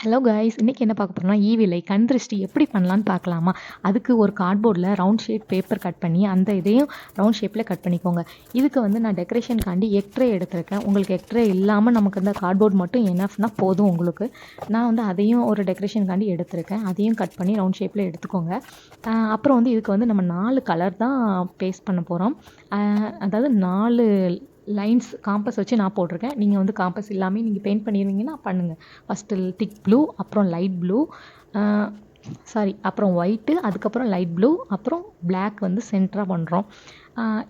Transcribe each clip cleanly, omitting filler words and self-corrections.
Hello guys, இன்னைக்கு என்ன பார்க்க போறோம்னா ஈவிலை கண் திருஷ்டி எப்படி பண்ணலான்னு பார்க்கலாமா. அதுக்கு ஒரு கார்ட்போர்டில் ரவுண்ட் ஷேப் பேப்பர் கட் பண்ணி அந்த இதையும் ரவுண்ட் ஷேப்பில் கட் பண்ணிக்கோங்க. இதுக்கு வந்து நான் டெக்கரேஷனுக்காண்டி எக்ட்ரே எடுத்திருக்கேன். உங்களுக்கு எக்ட்ரே இல்லாமல் நமக்கு இந்த கார்ட்போர்ட் மட்டும் எனஃப்னா போதும் உங்களுக்கு. நான் வந்து அதையும் ஒரு டெக்கரேஷனுக்காண்டி எடுத்திருக்கேன். அதையும் கட் பண்ணி ரவுண்ட் ஷேப்பில் எடுத்துக்கோங்க. அப்புறம் வந்து இதுக்கு வந்து நம்ம 4 கலர் தான் பேஸ்ட் பண்ண போகிறோம். அதாவது 4 லைன்ஸ் காம்பஸ் வச்சு நான் போட்டிருக்கேன். நீங்கள் வந்து காம்பஸ் இல்லாமல் நீங்கள் பெயிண்ட் பண்ணிடுவீங்கன்னா பண்ணுங்கள். ஃபஸ்ட்டு திக் ப்ளூ, அப்புறம் லைட் ப்ளூ, அப்புறம் ஒயிட்டு, அதுக்கப்புறம் லைட் ப்ளூ, அப்புறம் பிளாக் வந்து சென்டராக பண்ணுறோம்.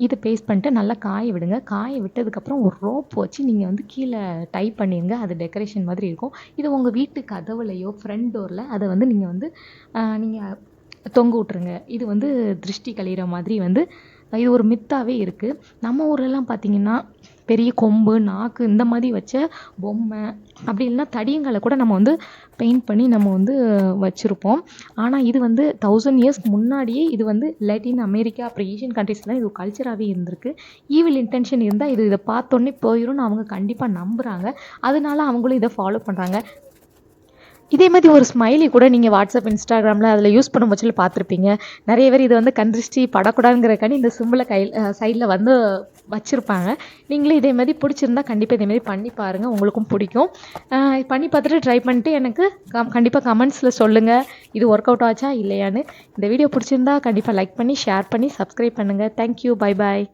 இதை பேஸ்ட் பண்ணிட்டு நல்லா காய விடுங்க. காய விட்டதுக்கப்புறம் ஒரு ரோப் வச்சு நீங்கள் வந்து கீழே டைப் பண்ணிடுங்க. அது டெக்கரேஷன் மாதிரி இருக்கும். இது உங்கள் வீட்டு கதவுலையோ ஃப்ரண்ட் டோரில் அதை வந்து நீங்கள் தொங்க விட்ருங்க. இது வந்து திருஷ்டி கழிகிற மாதிரி வந்து இது ஒரு மித்தாவே இருக்குது. நம்ம ஊர்லலாம் பார்த்திங்கன்னா பெரிய கொம்பு, நாக்கு இந்த மாதிரி வச்ச பொம்மை, அப்படி இல்லைன்னா தடியங்களை கூட நம்ம வந்து பெயிண்ட் பண்ணி நம்ம வந்து வச்சுருப்போம். ஆனால் இது வந்து 1000 இயர்ஸ்க்கு முன்னாடியே இது வந்து லாட்டின் அமெரிக்கா அப்புறம் ஏஷியன் கண்ட்ரீஸ்லாம் இது கல்ச்சராகவே இருந்திருக்கு. ஈவில் இன்டென்ஷன் இருந்தால் இதை பார்த்தோன்னே போயிடும்னு அவங்க கண்டிப்பாக நம்புகிறாங்க. அதனால அவங்களும் இதை ஃபாலோ பண்ணுறாங்க. இதே மாதிரி ஒரு ஸ்மைலி கூட நீங்கள் வாட்ஸ்அப், இன்ஸ்டாகிராமில் அதில் யூஸ் பண்ணும் பட்சத்தில் பார்த்துருப்பீங்க. நிறைய பேர் இது வந்து கண் திருஷ்டி படக்கூடாதுங்கிறக்காண்டி இந்த சிம்பிளை சைடில் வந்து வச்சுருப்பாங்க. நீங்களே இதே மாதிரி பிடிச்சிருந்தா கண்டிப்பாக இதேமாதிரி பண்ணி பாருங்கள், உங்களுக்கும் பிடிக்கும். பண்ணி பார்த்துட்டு ட்ரை பண்ணிட்டு எனக்கு கண்டிப்பாக கமெண்ட்ஸில் சொல்லுங்கள் இது ஒர்க் அவுட் ஆச்சா இல்லையான்னு. இந்த வீடியோ பிடிச்சிருந்தா கண்டிப்பாக லைக் பண்ணி ஷேர் பண்ணி சப்ஸ்கிரைப் பண்ணுங்கள். Thank you, bye bye.